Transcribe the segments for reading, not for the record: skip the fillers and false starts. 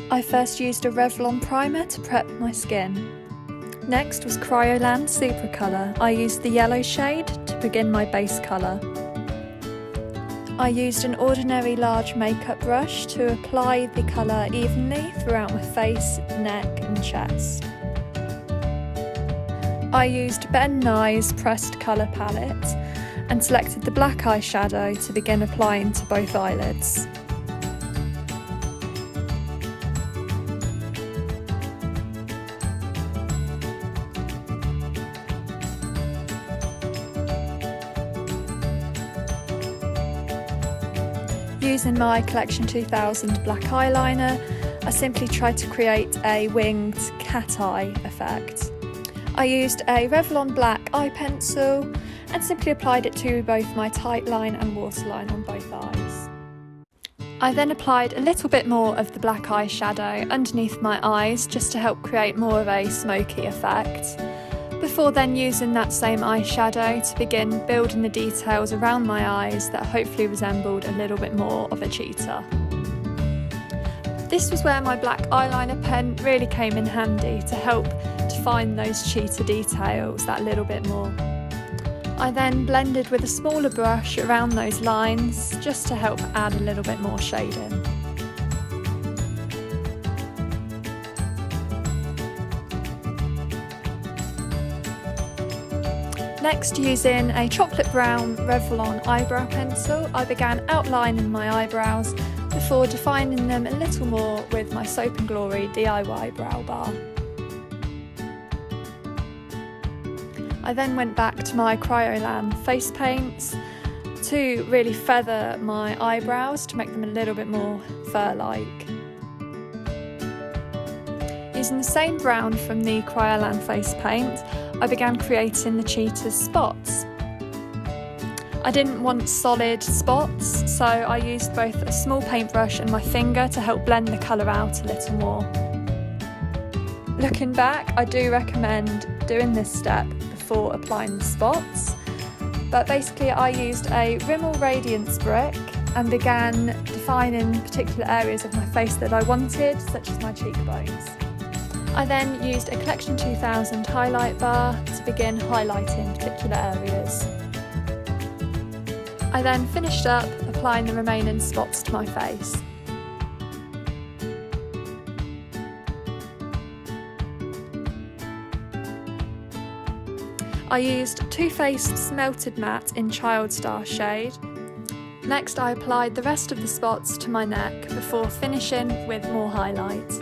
I first used a Revlon primer to prep my skin. Next was Cryoland Super Colour. I used the yellow shade to begin my base colour. I used an ordinary large makeup brush to apply the colour evenly throughout my face, neck and chest. I used Ben Nye's pressed colour palette and selected the black eyeshadow to begin applying to both eyelids. Using my Collection 2000 black eyeliner, I simply tried to create a winged cat eye effect. I used a Revlon black eye pencil and simply applied it to both my tight line and waterline on both eyes. I then applied a little bit more of the black eyeshadow underneath my eyes just to help create more of a smoky effect, before then using that same eyeshadow to begin building the details around my eyes that hopefully resembled a little bit more of a cheetah. This was where my black eyeliner pen really came in handy to help define those cheetah details that little bit more. I then blended with a smaller brush around those lines just to help add a little bit more shading. Next, using a chocolate brown Revlon eyebrow pencil, I began outlining my eyebrows before defining them a little more with my Soap & Glory DIY brow bar. I then went back to my Cryoland face paints to really feather my eyebrows to make them a little bit more fur-like. Using the same brown from the Cryoland face paint, I began creating the cheetah's spots. I didn't want solid spots, so I used both a small paintbrush and my finger to help blend the colour out a little more. Looking back, I do recommend doing this step before applying the spots, but basically I used a Rimmel Radiance brick and began defining particular areas of my face that I wanted, such as my cheekbones. I then used a Collection 2000 highlight bar to begin highlighting particular areas. I then finished up applying the remaining spots to my face. I used Too Faced Smelted Matte in Child Star shade. Next, I applied the rest of the spots to my neck before finishing with more highlight.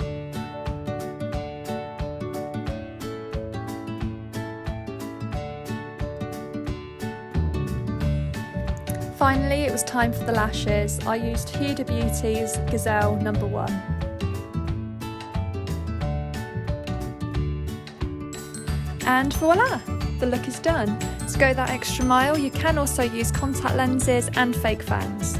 Finally, it was time for the lashes. I used Huda Beauty's Gazelle No. 1. And voila! The look is done. To go that extra mile, you can also use contact lenses and fake fangs.